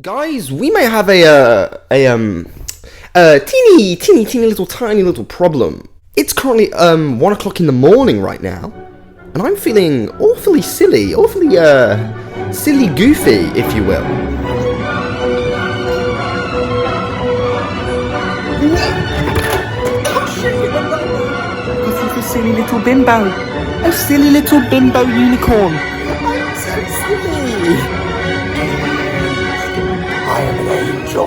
Guys, we may have a teeny little tiny little problem. It's currently 1 o'clock in the morning right now, and I'm feeling awfully silly, silly goofy, if you will. Because he's a silly little bimbo. A silly little bimbo unicorn. I'm so silly. I am an angel.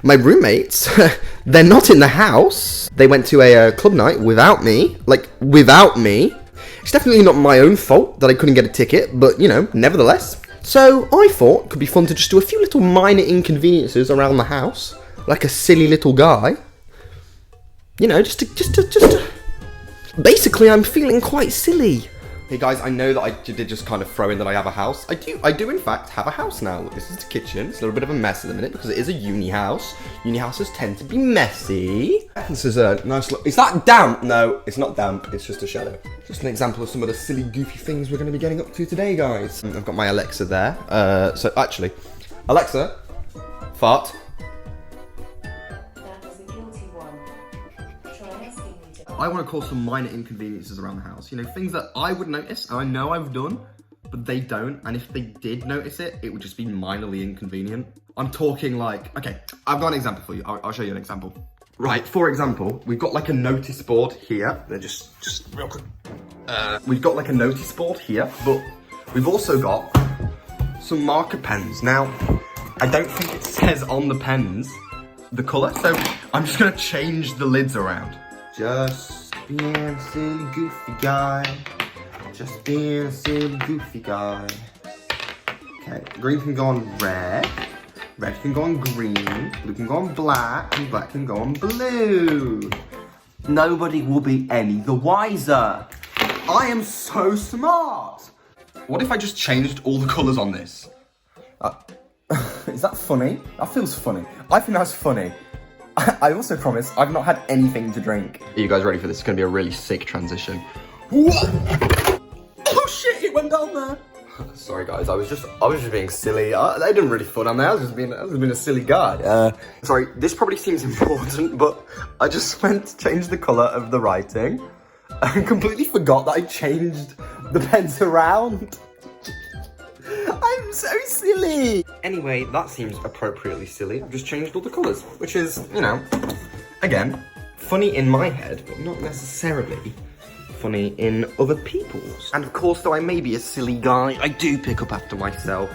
My roommates, they're not in the house. They went to a club night without me. Without me. It's definitely not my own fault that I couldn't get a ticket, but, nevertheless. So, I thought it could be fun to just do a few little minor inconveniences around the house. Like a silly little guy. Just to... Basically, I'm feeling quite silly. Hey guys, I know that I did just kind of throw in that I have a house. I do in fact have a house now. This is the kitchen. It's a little bit of a mess at the minute because it is a uni house. Uni houses tend to be messy. This is a nice look. Is that damp? No, it's not damp. It's just a shadow. Just an example of some of the silly, goofy things we're going to be getting up to today, guys. I've got my Alexa there. So actually, Alexa, fart. I want to cause some minor inconveniences around the house. Things that I would notice, and I know I've done, but they don't. And if they did notice it, it would just be minorly inconvenient. I'm talking like, okay, I've got an example for you. I'll show you an example. Right, for example, we've got like a notice board here. They're just real quick. We've got like a notice board here, but we've also got some marker pens. Now, I don't think it says on the pens the color, so I'm just gonna change the lids around. Just being a silly goofy guy. Just being a silly goofy guy. Okay, green can go on red. Red can go on green. Blue can go on black. And black can go on blue. Nobody will be any the wiser. I am so smart. What if I just changed all the colours on this? Is that funny? That feels funny. I think that's funny. I also promise I've not had anything to drink. Are you guys ready for this? It's going to be a really sick transition. What? Oh shit, it went down there. Sorry guys, I was just being silly. I didn't really fun on there. I was just being a silly guy. Sorry, this probably seems important, but I just went to change the colour of the writing. I completely forgot that I changed the pens around. I'm so silly. Anyway, that seems appropriately silly. I've just changed all the colours, which is, again, funny in my head, but not necessarily funny in other people's. And of course, though I may be a silly guy, I do pick up after myself.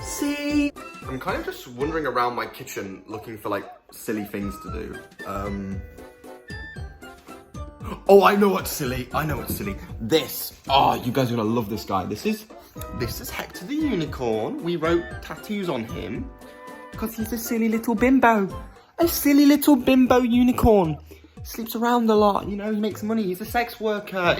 See? I'm kind of just wandering around my kitchen looking for, silly things to do. Oh, I know what's silly. This. Oh, you guys are gonna love this guy. This is Hector the Unicorn. We wrote tattoos on him Because he's a silly little bimbo. A silly little bimbo unicorn. Sleeps around a lot, he makes money, he's a sex worker,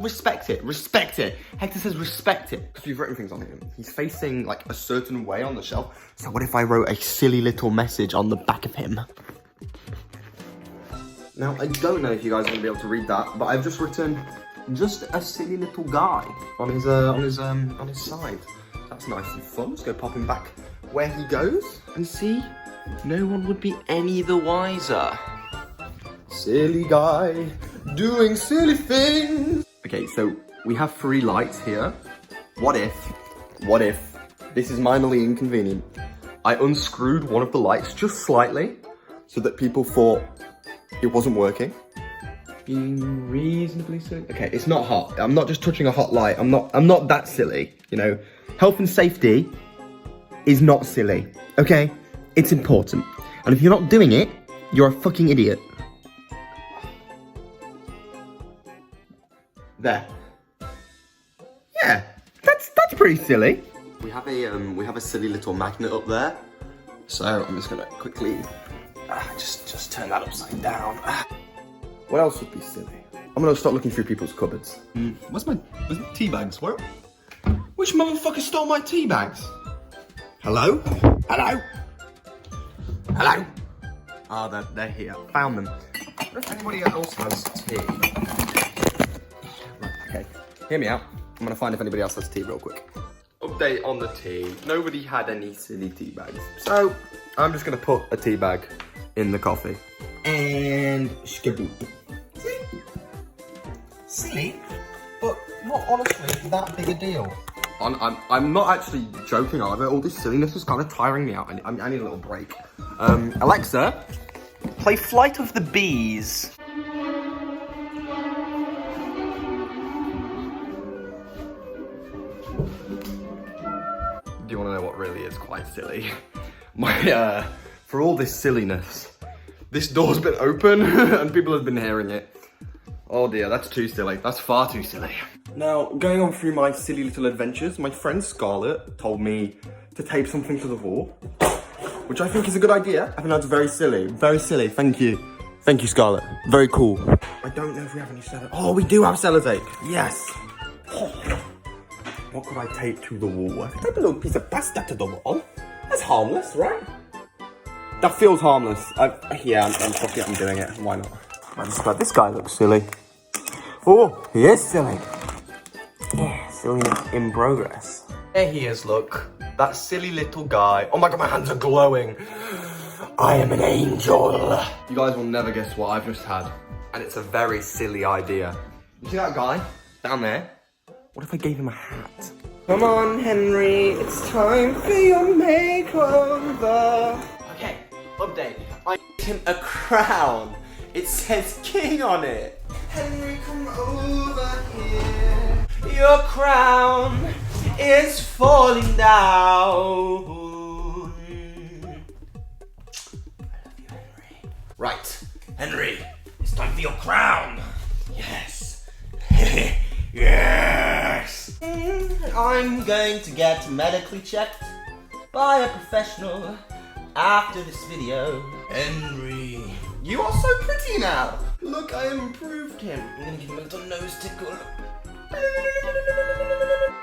respect it. Hector says respect it. Because we've written things on him. He's facing, a certain way on the shelf. So what if I wrote a silly little message on the back of him? Now, I don't know if you guys are going to be able to read that, but I've just written, just a silly little guy on his side. That's nice and fun. Let's go pop him back where he goes and see. No one would be any the wiser. Silly guy, doing silly things. Okay, so we have 3 lights here. What if, this is minorly inconvenient, I unscrewed one of the lights just slightly so that people thought it wasn't working. Being reasonably silly. Okay, it's not hot. I'm not just touching a hot light. I'm not that silly, Health and safety is not silly, okay? It's important. And if you're not doing it, you're a fucking idiot. There. Yeah, that's pretty silly. We have a silly little magnet up there. So I'm just gonna quickly just turn that upside down. What else would be silly? I'm gonna start looking through people's cupboards. Where's my tea bags? Where? Which motherfucker stole my tea bags? Hello? Hello? Hello? Ah, they're here. Found them. I wonder if anybody else has tea. Right, okay. Hear me out. I'm gonna find if anybody else has tea real quick. Update on the tea. Nobody had any silly tea bags. So, I'm just gonna put a tea bag in the coffee. And skaboop. Silly? But not honestly that big a deal. I'm not actually joking either. All this silliness is kind of tiring me out. I need a little break. Alexa, play Flight of the Bees. Do you want to know what really is quite silly? For all this silliness, this door's been open and people have been hearing it. Oh dear, that's too silly. That's far too silly. Now, going on through my silly little adventures, my friend Scarlett told me to tape something to the wall, which I think is a good idea. I think that's very silly. Very silly, thank you. Thank you, Scarlett. Very cool. I don't know if we have any sellotape. Oh, we do have sellotape. Yes. Oh. What could I tape to the wall? I could tape a little piece of pasta to the wall. That's harmless, right? That feels harmless. Yeah, I'm fuck it, I'm doing it. Why not? I just thought this guy looks silly. Oh, he is silly. Yeah, silly in progress. There he is, look. That silly little guy. Oh my god, my hands are glowing. I am an angel. You guys will never guess what I've just had. And it's a very silly idea. You see that guy down there? What if I gave him a hat? Come on, Henry. It's time for your makeover. Okay, update. I gave him a crown. It says king on it. Henry, come over here. Your crown is falling down. I love you, Henry. Right, Henry, it's time for your crown. Yes. Yes. I'm going to get medically checked by a professional after this video. Henry, you are so pretty now. Look, I improved him. I'm gonna give him a little nose tickle.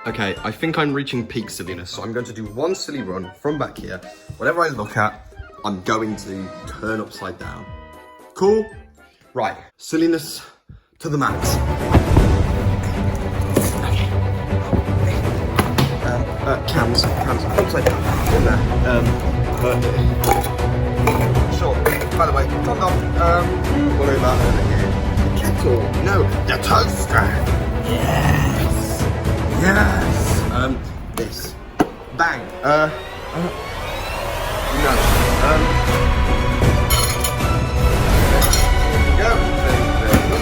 Okay, I think I'm reaching peak silliness, so I'm going to do one silly run from back here. Whatever I look at, I'm going to turn upside down. Cool? Right, silliness to the max. Cans, upside down, in there. Sure, by the way, condom, what about over here? Kettle, no, the toaster. Yes, yes. This, bang, no, there we go.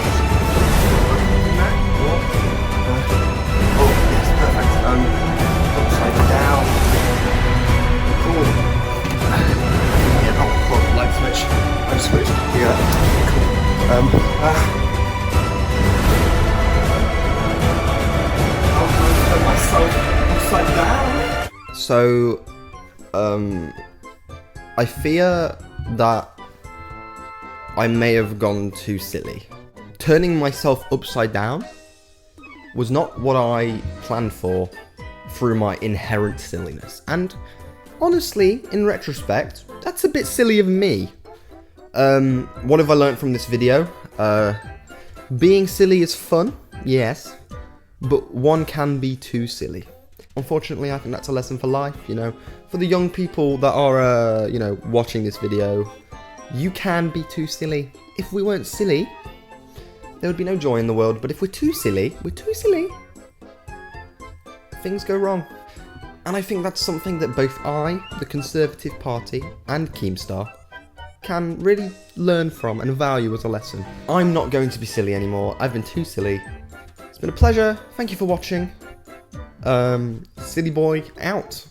Oh, yes, perfect. Upside down. Cool. Yeah, oh, light switch. I'm switched. Yeah. Cool. I'll turn myself upside down. So, I fear that I may have gone too silly. Turning myself upside down was not what I planned for through my inherent silliness. And honestly, in retrospect, that's a bit silly of me. What have I learned from this video? Being silly is fun, yes, but one can be too silly. Unfortunately, I think that's a lesson for life, you know. For the young people that are, you know, watching this video, you can be too silly. If we weren't silly, there would be no joy in the world, but if we're too silly, things go wrong. And I think that's something that both I, the Conservative Party, and Keemstar can really learn from and value as a lesson. I'm not going to be silly anymore. I've been too silly. It's been a pleasure. Thank you for watching. Silly boy out.